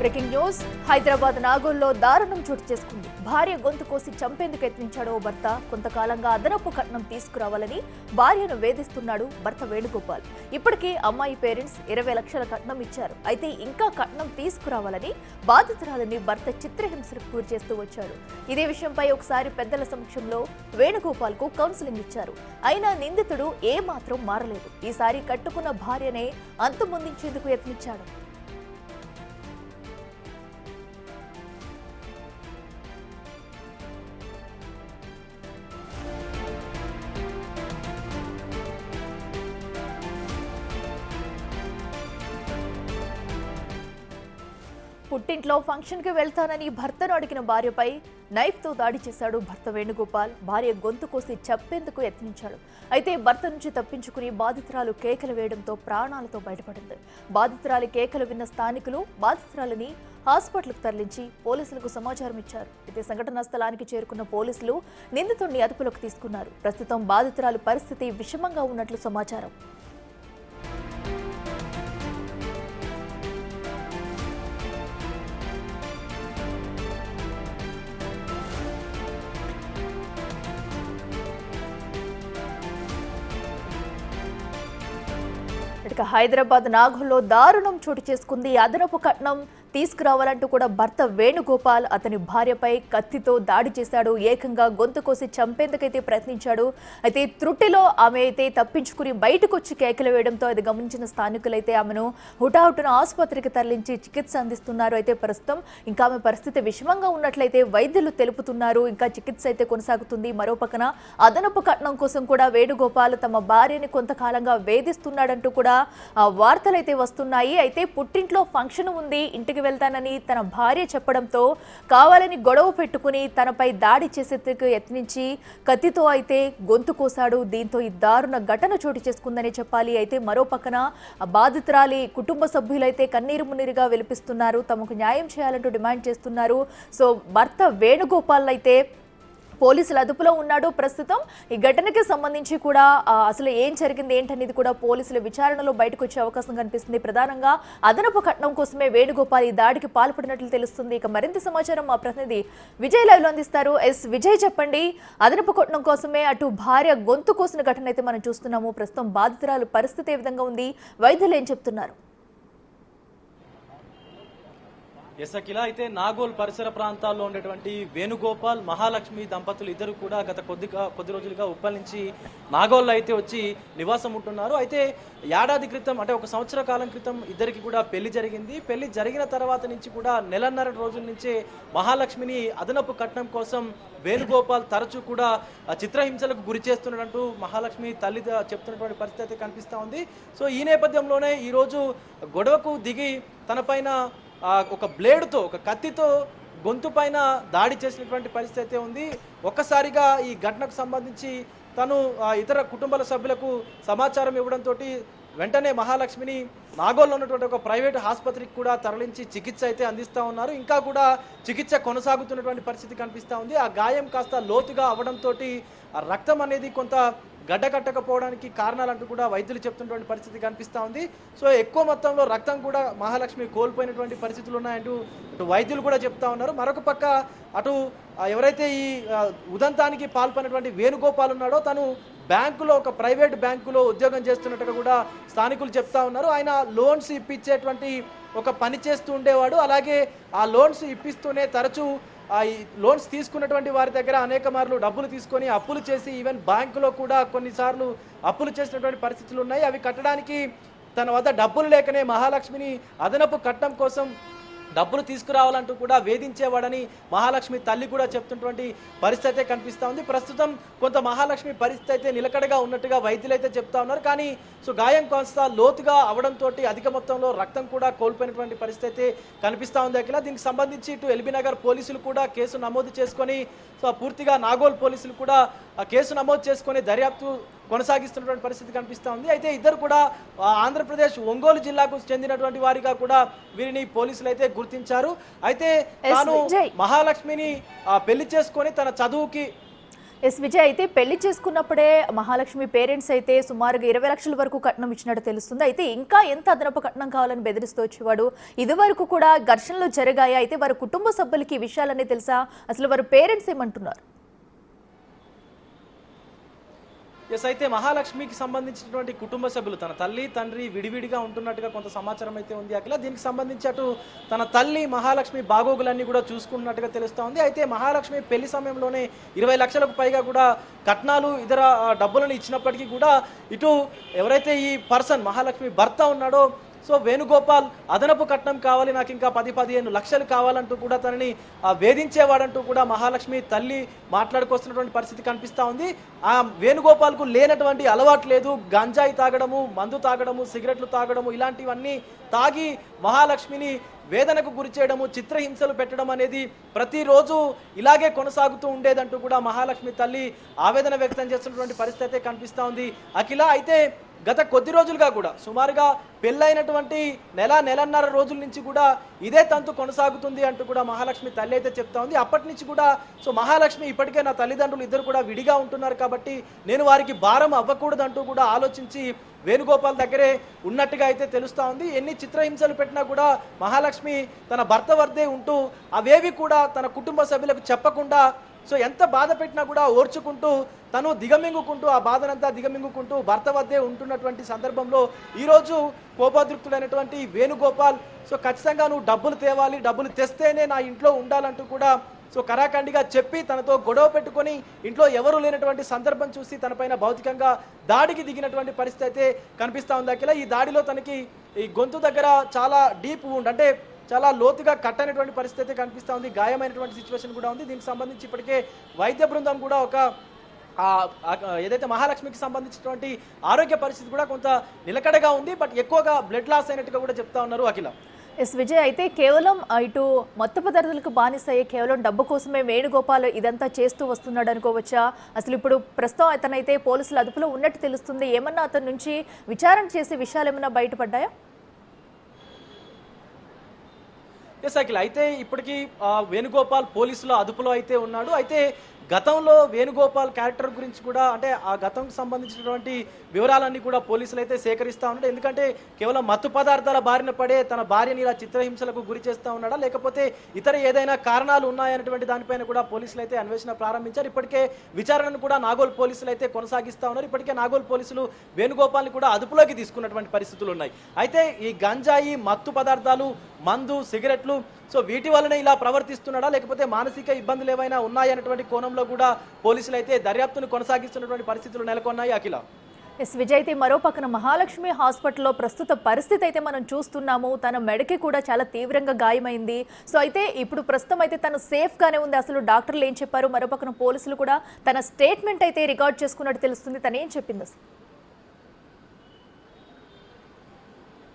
Breaking news Hyderabad నాగోల్లో దారుణం చోటు చేసుకుంది. భార్య గొంతు కోసి చంపేందుకు యత్నించాడు ఓ భర్త. కొంతకాలంగా అదనపు కట్నం తీసుకురావాలని భార్యను వేధిస్తున్నాడు భర్త వేణుగోపాల్. ఇప్పటికే అమ్మాయి పేరెంట్స్ 20 లక్షల కట్నం ఇచ్చారు. అయితే ఇంకా కట్నం తీసుకురావాలని బాధితురాలని భర్త చిత్రహింసలకు గురి చేస్తూ వచ్చాడు. ఇదే విషయంపై ఒకసారి పెద్దల సమక్షంలో వేణుగోపాల్ కు కౌన్సిలింగ్ ఇచ్చారు. అయినా నిందితుడు ఏమాత్రం మారలేదు. ఈసారి కట్టుకున్న భార్యనే అంతుమొందించేందుకు యత్నించాడు. పుట్టింట్లో ఫంక్షన్ కి వెళ్తానని భర్తను అడిగిన భార్యపై నైఫ్తో దాడి చేశాడు భర్త వేణుగోపాల్. భార్య గొంతు కోసి చంపేందుకు యత్నించాడు. అయితే భర్త నుంచి తప్పించుకుని బాధితురాలు కేకలు వేయడంతో ప్రాణాలతో బయటపడింది. బాధితురాలి కేకలు విన్న స్థానికులు బాధితురాలిని హాస్పిటల్కు తరలించి పోలీసులకు సమాచారం ఇచ్చారు. అయితే సంఘటనా స్థలానికి చేరుకున్న పోలీసులు నిందితుడిని అదుపులోకి తీసుకున్నారు. ప్రస్తుతం బాధితురాలు పరిస్థితి విషమంగా ఉన్నట్లు సమాచారం. ఇక హైదరాబాద్ నాగోల్లో దారుణం చోటు చేసుకుంది. అదనపు కట్నం తీసుకురావాలంటూ కూడా భర్త వేణుగోపాల్ అతని భార్యపై కత్తితో దాడి చేశాడు. ఏకంగా గొంతు కోసి చంపేందుకైతే ప్రయత్నించాడు. అయితే త్రుటిలో ఆమె అయితే తప్పించుకుని బయటకు వచ్చి కేకలు వేయడంతో అది గమనించిన స్థానికులైతే ఆమెను హుటాహుటిన ఆసుపత్రికి తరలించి చికిత్స అందిస్తున్నారు. అయితే ప్రస్తుతం ఇంకా ఆమె పరిస్థితి విషమంగా ఉన్నట్లయితే వైద్యులు తెలుపుతున్నారు. ఇంకా చికిత్స అయితే కొనసాగుతుంది. మరోపక్కన అదనపు కట్నం కోసం కూడా వేణుగోపాల్ తమ భార్యని కొంతకాలంగా వేధిస్తున్నాడంటూ కూడా వార్తలైతే వస్తున్నాయి. అయితే పుట్టింట్లో ఫంక్షన్ ఉంది, ఇంటికి వెళ్తానని తన భార్య చెప్పడంతో కావాలని గొడవ పెట్టుకుని తనపై దాడి చేసేందుకు యత్నించి కత్తితో అయితే గొంతు కోసాడు. దీంతో ఈ దారుణ ఘటన చోటు చేసుకుందని చెప్పాలి. అయితే మరోపక్కన బాధితురాలి కుటుంబ సభ్యులైతే కన్నీరు మున్నీరుగా విలపిస్తున్నారు. తమకు న్యాయం చేయాలంటూ డిమాండ్ చేస్తున్నారు. సో భర్త వేణుగోపాల్ అయితే పోలీసుల అదుపులో ఉన్నాడు. ప్రస్తుతం ఈ ఘటనకి సంబంధించి కూడా అసలు ఏం జరిగింది ఏంటనేది కూడా పోలీసుల విచారణలో బయటకు వచ్చే అవకాశం కనిపిస్తుంది. ప్రధానంగా అదనపు కట్నం కోసమే వేణుగోపాల్ ఈ దాడికి పాల్పడినట్లు తెలుస్తుంది. ఇక మరింత సమాచారం మా ప్రతినిధి విజయ్ లైవ్ లో అందిస్తారు. విజయ్, చెప్పండి. అదనపు కట్నం కోసమే అటు భార్య గొంతు కోసిన ఘటన అయితే మనం చూస్తున్నాము. ప్రస్తుతం బాధితురాలు పరిస్థితి ఏ విధంగా ఉంది, వైద్యులు ఏం చెప్తున్నారు? అఖిల, అయితే నాగోల్ పరిసర ప్రాంతాల్లో ఉండేటువంటి వేణుగోపాల్ మహాలక్ష్మి దంపతులు ఇద్దరు కూడా గత కొద్ది రోజులుగా ఉప్పల్ నుంచి నాగోల్లో అయితే వచ్చి నివాసం ఉంటున్నారు. అయితే ఏడాది క్రితం, అంటే 1 సంవత్సర కాలం క్రితం ఇద్దరికి కూడా పెళ్లి జరిగింది. పెళ్లి జరిగిన తర్వాత నుంచి కూడా నెలన్నర రోజుల నుంచే మహాలక్ష్మిని అదనపు కట్నం కోసం వేణుగోపాల్ తరచూ కూడా చిత్రహింసలకు గురి చేస్తున్నట్టు మహాలక్ష్మి తల్లి చెప్తున్నటువంటి పరిస్థితి అయితే కనిపిస్తూ ఉంది. సో ఈ నేపథ్యంలోనే ఈరోజు గొడవకు దిగి తనపైన ఒక బ్లేడ్తో, ఒక కత్తితో గొంతు పైన దాడి చేసినటువంటి పరిస్థితి అయితే ఉంది. ఒక్కసారిగా ఈ ఘటనకు సంబంధించి తను ఇతర కుటుంబాల సభ్యులకు సమాచారం ఇవ్వడంతో వెంటనే మహాలక్ష్మిని నాగోల్లో ఉన్నటువంటి ఒక ప్రైవేట్ ఆసుపత్రికి కూడా తరలించి చికిత్స అయితే అందిస్తూ ఉన్నారు. ఇంకా కూడా చికిత్స కొనసాగుతున్నటువంటి పరిస్థితి కనిపిస్తూ ఉంది. ఆ గాయం కాస్త లోతుగా అవడంతో ఆ రక్తం అనేది కొంత గడ్డకట్టకపోవడానికి కారణాలంటూ కూడా వైద్యులు చెప్తున్నటువంటి పరిస్థితి కనిపిస్తూ ఉంది. సో ఎక్కువ మొత్తంలో రక్తం కూడా మహాలక్ష్మి కోల్పోయినటువంటి పరిస్థితులు ఉన్నాయంటూ అటు వైద్యులు కూడా చెప్తా ఉన్నారు. మరొక పక్క అటు ఎవరైతే ఈ ఉదంతానికి పాల్పడినటువంటి వేణుగోపాల్ ఉన్నాడో తను బ్యాంకులో, ఒక ప్రైవేట్ బ్యాంకులో ఉద్యోగం చేస్తున్నట్టుగా కూడా స్థానికులు చెప్తా ఉన్నారు. ఆయన లోన్స్ ఇప్పించేటువంటి ఒక పని చేస్తూ ఉండేవాడు. అలాగే ఆ లోన్స్ ఇప్పిస్తూనే తరచూ ఈ లోన్స్ తీసుకున్నటువంటి వారి దగ్గర అనేక మార్లు డబ్బులు తీసుకొని అప్పులు చేసి ఈవెన్ బ్యాంకులో కూడా కొన్నిసార్లు అప్పులు చేసినటువంటి పరిస్థితులు ఉన్నాయి. అవి కట్టడానికి తన వద్ద డబ్బులు లేకనే మహాలక్ష్మిని అదనపు కట్నం కోసం డబ్బులు తీసుకురావాలంటూ కూడా వేధించేవాడని మహాలక్ష్మి తల్లి కూడా చెప్తున్నటువంటి పరిస్థితి కనిపిస్తూ ఉంది. ప్రస్తుతం కొంత మహాలక్ష్మి పరిస్థితి అయితే నిలకడగా ఉన్నట్టుగా వైద్యులు అయితే చెప్తా ఉన్నారు. కానీ సో గాయం కాస్త లోతుగా అవడంతో అధిక మొత్తంలో రక్తం కూడా కోల్పోయినటువంటి పరిస్థితి అయితే కనిపిస్తూ ఉంది. అఖిల, దీనికి సంబంధించి ఇటు ఎల్బీ నగర్ పోలీసులు కూడా కేసు నమోదు చేసుకొని, సో పూర్తిగా నాగోల్ పోలీసులు కూడా కేసు నమోదు చేసుకొని దర్యాప్తు కొనసాగిస్తున్నటువంటి పరిస్థితి కనిపిస్తూ ఉంది. అయితే ఇద్దరు కూడా ఆంధ్రప్రదేశ్ ఒంగోలు జిల్లాకు చెందినటువంటి వారిగా కూడా వీరిని పోలీసులు అయితే గుర్తించారు. అయితే తాను మహాలక్ష్మిని పెళ్లి చేసుకొని తన చదువుకి ఎస్ విజయ్, అయితే పెళ్లి చేసుకున్నప్పుడే మహాలక్ష్మి పేరెంట్స్ అయితే సుమారుగా 20 లక్షల వరకు కట్నం ఇచ్చినట్టు తెలుస్తుంది. అయితే ఇంకా ఎంత అదనపు కట్నం కావాలని బెదిరిస్తూ వచ్చేవాడు. ఇదివరకు కూడా ఘర్షణలు జరిగాయి. అయితే వారి కుటుంబ సభ్యులకి ఈ విషయాలన్నీ తెలుసా? అసలు వారి పేరెంట్స్ ఏమంటున్నారు? ఎస్, అయితే మహాలక్ష్మికి సంబంధించినటువంటి కుటుంబ సభ్యులు తన తల్లి తండ్రి విడివిడిగా ఉంటున్నట్టుగా కొంత సమాచారం అయితే ఉంది అఖిల. దీనికి సంబంధించి అటు తన తల్లి మహాలక్ష్మి బాగోగులన్నీ కూడా చూసుకున్నట్టుగా తెలుస్తూ ఉంది. అయితే మహాలక్ష్మి పెళ్లి సమయంలోనే 20 లక్షలకు పైగా కూడా కట్నాలు ఇతర డబ్బులను ఇచ్చినప్పటికీ కూడా ఇటు ఎవరైతే ఈ పర్సన్ మహాలక్ష్మి భర్త ఉన్నాడో సో వేణుగోపాల్ అదనపు కట్నం కావాలి, నాకు ఇంకా 10-15 లక్షలు కావాలంటూ కూడా తనని వేధించేవాడంటూ కూడా మహాలక్ష్మి తల్లి మాట్లాడుకొస్తున్నటువంటి పరిస్థితి కనిపిస్తూ ఉంది. ఆ వేణుగోపాల్కు లేనటువంటి అలవాటు లేదు. గంజాయి తాగడము, మందు తాగడము, సిగరెట్లు తాగడము, ఇలాంటివన్నీ తాగి మహాలక్ష్మిని వేదనకు గురి చేయడము, చిత్రహింసలు పెట్టడం అనేది ప్రతిరోజు ఇలాగే కొనసాగుతూ ఉండేదంటూ కూడా మహాలక్ష్మి తల్లి ఆవేదన వ్యక్తం చేస్తున్నటువంటి పరిస్థితి అయితే కనిపిస్తూ ఉంది అఖిల. అయితే గత కొద్ది రోజులుగా కూడా సుమారుగా పెళ్ళైనటువంటి నెలన్నర రోజుల నుంచి కూడా ఇదే తంతు కొనసాగుతుంది అంటూ కూడా మహాలక్ష్మి తల్లి అయితే చెప్తా ఉంది. అప్పటి నుంచి కూడా సో మహాలక్ష్మి ఇప్పటికే నా తల్లిదండ్రులు ఇద్దరు కూడా విడిగా ఉంటున్నారు కాబట్టి నేను వారికి భారం అవ్వకూడదంటూ కూడా ఆలోచించి వేణుగోపాల్ దగ్గరే ఉన్నట్టుగా అయితే తెలుస్తూ ఉంది. ఎన్ని చిత్రహింసలు పెట్టినా కూడా మహాలక్ష్మి తన భర్త వద్దే ఉంటూ అవేవి కూడా తన కుటుంబ సభ్యులకు చెప్పకుండా సో ఎంత బాధ పెట్టినా కూడా ఓర్చుకుంటూ తను దిగమింగుకుంటూ ఆ బాధనంతా దిగమింగుకుంటూ భర్త వద్దే ఉంటున్నటువంటి సందర్భంలో ఈరోజు కోపోద్రిక్తుడైనటువంటి వేణుగోపాల్ సో ఖచ్చితంగా నువ్వు డబ్బులు తేవాలి, డబ్బులు తెస్తేనే నా ఇంట్లో ఉండాలంటూ కూడా సో కరాఖండిగా చెప్పి తనతో గొడవ పెట్టుకొని ఇంట్లో ఎవరు లేనటువంటి సందర్భం చూసి తనపైన భౌతికంగా దాడికి దిగినటువంటి పరిస్థితి అయితే కనిపిస్తూ ఉంది అఖిల. ఈ దాడిలో తనకి ఈ గొంతు దగ్గర చాలా డీప్ వుండ్ అంటే చాలా లోతుగా కట్టనటువంటి పరిస్థితి కనిపిస్తూ ఉంది. గాయమైనటువంటి సిచ్యువేషన్ కూడా ఉంది. దీనికి సంబంధించి ఇప్పటికే వైద్య బృందం కూడా ఒక ఏదైతే మహాలక్ష్మికి సంబంధించినటువంటి ఆరోగ్య పరిస్థితి కూడా కొంత నిలకడగా ఉంది. బట్ ఎక్కువగా బ్లడ్ లాస్ అయినట్టుగా కూడా చెప్తా ఉన్నారు అఖిల. ఎస్ విజయ్, అయితే కేవలం ఇటు మత్తు పదార్థాలకు బానిసయ్యే కేవలం డబ్బు కోసమే వేణుగోపాల్ ఇదంతా చేస్తూ వస్తున్నాడు అనుకోవచ్చా? అసలు ఇప్పుడు ప్రస్తుతం అతనైతే పోలీసుల అదుపులో ఉన్నట్టు తెలుస్తుంది. ఏమన్నా అతని నుంచి విచారణ చేసే విషయాలు ఏమన్నా బయటపడ్డాయా? ఎస్ అఖిల, అయితే ఇప్పటికీ వేణుగోపాల్ పోలీసుల అదుపులో అయితే ఉన్నాడు. అయితే గతంలో వేణుగోపాల్ క్యారెక్టర్ గురించి కూడా అంటే ఆ గతంకు సంబంధించినటువంటి వివరాలన్నీ కూడా పోలీసులు అయితే సేకరిస్తూ ఉన్నాడు. ఎందుకంటే కేవలం మత్తు పదార్థాల బారిన పడే తన భార్యని ఇలా చిత్రహింసలకు గురి చేస్తూ ఉన్నాడా, లేకపోతే ఇతర ఏదైనా కారణాలు ఉన్నాయనేటువంటి దానిపైన కూడా పోలీసులు అయితే అన్వేషణ ప్రారంభించారు. ఇప్పటికే విచారణను కూడా నాగోల్ పోలీసులు అయితే కొనసాగిస్తూ ఉన్నారు. ఇప్పటికే నాగోల్ పోలీసులు వేణుగోపాల్ని కూడా అదుపులోకి తీసుకున్నటువంటి పరిస్థితులు ఉన్నాయి. అయితే ఈ గంజాయి, మత్తు పదార్థాలు, మందు, సిగరెట్లు సో వీటి వల్లనే ఇలా ప్రవర్తిస్తున్నాడా, లేకపోతే మానసిక ఇబ్బందులు ఏమైనా ఉన్నాయనేటువంటి కోణంలో కూడా పోలీసులు అయితే దర్యాప్తును కొనసాగిస్తున్నటువంటి పరిస్థితులు నెలకొన్నాయి అఖిల. ఎస్ విజయ్, అయితే మరో పక్కన మహాలక్ష్మి హాస్పిటల్లో ప్రస్తుత పరిస్థితి అయితే మనం చూస్తున్నాము. తన మెడకి కూడా చాలా తీవ్రంగా గాయమైంది. సో అయితే ఇప్పుడు ప్రస్తుతం అయితే తను సేఫ్గానే ఉంది. అసలు డాక్టర్లు ఏం చెప్పారు? మరో పక్కన పోలీసులు కూడా తన స్టేట్మెంట్ అయితే రికార్డ్ చేసుకున్నట్టు తెలుస్తుంది. తను ఏం చెప్పింది అసలు?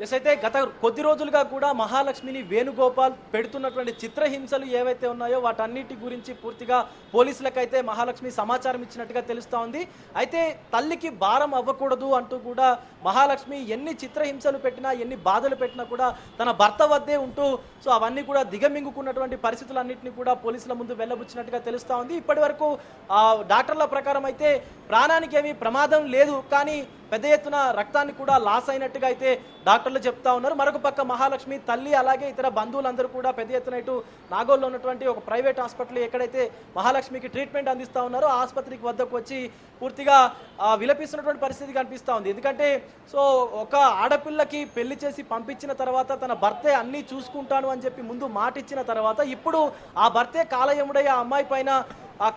ఎస్, అయితే గత కొద్ది రోజులుగా కూడా మహాలక్ష్మిని వేణుగోపాల్ పెడుతున్నటువంటి చిత్రహింసలు ఏవైతే ఉన్నాయో వాటన్నిటి గురించి పూర్తిగా పోలీసులకైతే మహాలక్ష్మి సమాచారం ఇచ్చినట్టుగా తెలుస్తూ ఉంది. అయితే తల్లికి భారం అవ్వకూడదు అంటూ కూడా మహాలక్ష్మి ఎన్ని చిత్రహింసలు పెట్టినా, ఎన్ని బాధలు పెట్టినా కూడా తన భర్త వద్దే ఉంటూ సో అవన్నీ కూడా దిగమింగుకున్నటువంటి పరిస్థితులన్నింటినీ కూడా పోలీసుల ముందు వెళ్ళబుచ్చినట్టుగా తెలుస్తూ ఉంది. ఇప్పటి వరకు డాక్టర్ల ప్రకారం అయితే ప్రాణానికి ఏమీ ప్రమాదం లేదు, కానీ పెద్ద ఎత్తున రక్తాన్ని కూడా లాస్ అయినట్టుగా అయితే డాక్టర్లు చెప్తా ఉన్నారు. మరొక పక్క మహాలక్ష్మి తల్లి అలాగే ఇతర బంధువులందరూ కూడా పెద్ద ఎత్తున ఇటు నాగోల్లో ఉన్నటువంటి ఒక ప్రైవేట్ హాస్పిటల్ ఎక్కడైతే మహాలక్ష్మికి ట్రీట్మెంట్ అందిస్తూ ఉన్నారో ఆ ఆసుపత్రికి వద్దకు వచ్చి పూర్తిగా విలపిస్తున్నటువంటి పరిస్థితి కనిపిస్తూ ఉంది. ఎందుకంటే సో ఒక ఆడపిల్లకి పెళ్లి చేసి పంపించిన తర్వాత తన భర్తే అన్నీ చూసుకుంటాను అని చెప్పి ముందు మాట ఇచ్చిన తర్వాత ఇప్పుడు ఆ భర్తే కాలయముడై ఆ అమ్మాయి పైన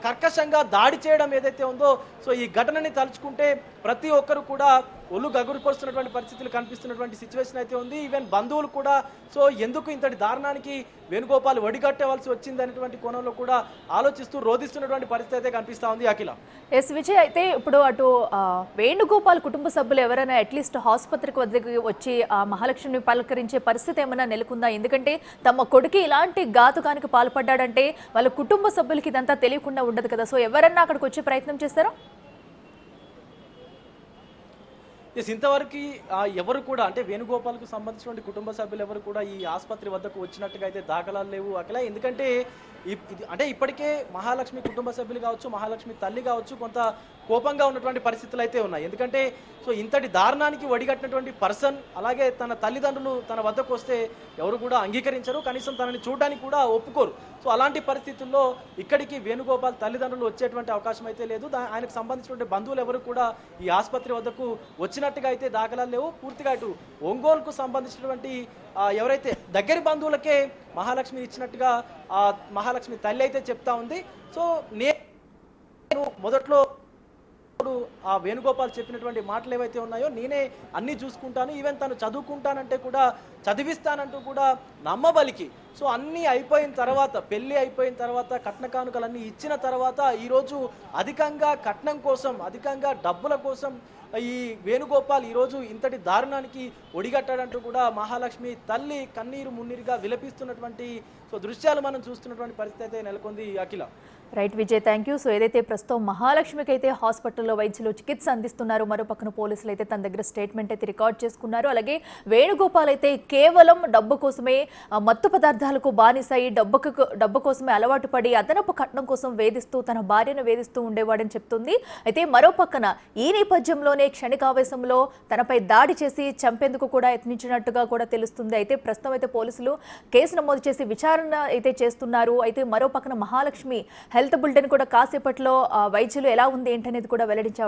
కర్కశంగా దాడి చేయడం ఏదైతే ఉందో సో ఈ ఘటనని తలుచుకుంటే ప్రతి ఒక్కరు కూడా ఒళ్ళు గగురుపరుస్తున్నటువంటి పరిస్థితులు కనిపిస్తున్నటువంటి సిచ్యువేషన్ అయితే ఉంది. ఈవెన్ బంధువులు కూడా సో ఎందుకు ఇంతటి దారుణానికి వేణుగోపాల్ వడిగట్టవలసి వచ్చింది అనేటువంటి కోణంలో కూడా ఆలోచిస్తూ రోధిస్తున్నటువంటి పరిస్థితి అయితే కనిపిస్తూ ఉంది అఖిల. ఎస్ విజయ్, అయితే ఇప్పుడు అటు వేణుగోపాల్ కుటుంబ సభ్యులు ఎవరైనా అట్లీస్ట్ ఆసుపత్రికి వద్దకు వచ్చి మహాలక్ష్మిని పలకరించే పరిస్థితి ఏమైనా నెలకొందా? ఎందుకంటే తమ కొడుకు ఇలాంటి ఘాతుకానికి పాల్పడ్డాడంటే వాళ్ళ కుటుంబ సభ్యులకి ఇదంతా తెలియకుండా ఉండదు కదా. సో ఎవరన్నా అక్కడికి వచ్చే ప్రయత్నం చేస్తారా? ఎస్, ఇంతవరకు ఎవరు కూడా అంటే వేణుగోపాల్కు సంబంధించినటువంటి కుటుంబ సభ్యులు ఎవరు కూడా ఈ ఆసుపత్రి వద్దకు వచ్చినట్టుగా అయితే దాఖలాలు లేవు అఖిల. ఎందుకంటే అంటే ఇప్పటికే మహాలక్ష్మి కుటుంబ సభ్యులు కావచ్చు, మహాలక్ష్మి తల్లి కావచ్చు, కొంత కోపంగా ఉన్నటువంటి పరిస్థితులు అయితే ఉన్నాయి. ఎందుకంటే సో ఇంతటి దారుణానికి ఒడిగట్టినటువంటి పర్సన్, అలాగే తన తల్లిదండ్రులు తన వద్దకు వస్తే ఎవరు కూడా అంగీకరించరు, కనీసం తనని చూడడానికి కూడా ఒప్పుకోరు. సో అలాంటి పరిస్థితుల్లో ఇక్కడికి వేణుగోపాల్ తల్లిదండ్రులు వచ్చేటువంటి అవకాశం అయితే లేదు. ఆయనకు సంబంధించినటువంటి బంధువులు ఎవరు కూడా ఈ ఆసుపత్రి వద్దకు వచ్చినట్టుగా అయితే దాఖలాలు లేవు. పూర్తిగా ఇటు ఒంగోలుకు సంబంధించినటువంటి ఎవరైతే దగ్గరి బంధువులకే మహాలక్ష్మిని ఇచ్చినట్టుగా మహాలక్ష్మి తల్లి అయితే చెప్తా ఉంది. సో నేను మొదట్లో ఆ వేణుగోపాల్ చెప్పినటువంటి మాటలు ఏవైతే ఉన్నాయో, నేనే అన్ని చూసుకుంటాను, ఈవెన్ తను చదువుకుంటానంటే కూడా చదివిస్తానంటూ కూడా నమ్మబలికి, సో అన్నీ అయిపోయిన తర్వాత, పెళ్లి అయిపోయిన తర్వాత, కట్న కానుకలన్నీ ఇచ్చిన తర్వాత ఈరోజు అధికంగా కట్నం కోసం, అధికంగా డబ్బుల కోసం ఈ వేణుగోపాల్ ఈరోజు ఇంతటి దారుణానికి ఒడిగట్టాడంటూ కూడా మహాలక్ష్మి తల్లి కన్నీరు మున్నీరుగా విలపిస్తున్నటువంటి దృశ్యాలు మనం చూస్తున్నటువంటి పరిస్థితి అయితే నెలకొంది. Akhila. Right Vijay, thank you. So ఏదైతే ప్రస్తుతం మహాలక్ష్మికి అయితే హాస్పిటల్లో వైద్యులు చికిత్స అందిస్తున్నారు, మరో పక్కన పోలీసులు అయితే తన దగ్గర స్టేట్మెంట్ అయితే రికార్డ్ చేసుకున్నారు. అలాగే వేణుగోపాల్ అయితే కేవలం డబ్బు కోసమే, మత్తు పదార్థాలకు బానిసై డబ్బు కోసమే అలవాటు పడి అదనపు కట్నం కోసం వేధిస్తూ తన భార్యను వేధిస్తూ ఉండేవాడని చెప్తుంది. అయితే మరో పక్కన ఈ నేపథ్యంలోనే క్షణికావేశంలో తనపై దాడి చేసి చంపేందుకు కూడా యత్నించినట్టుగా కూడా తెలుస్తుంది. అయితే ప్రస్తుతం అయితే పోలీసులు కేసు నమోదు చేసి విచారణ అయితే చేస్తున్నారు. అయితే మరో పక్కన మహాలక్ష్మి హెల్త్ బులెటిన్ కూడా కాసేపట్లో వైద్యులు ఎలా ఉంది ఏంటనేది కూడా వెల్లడించారు.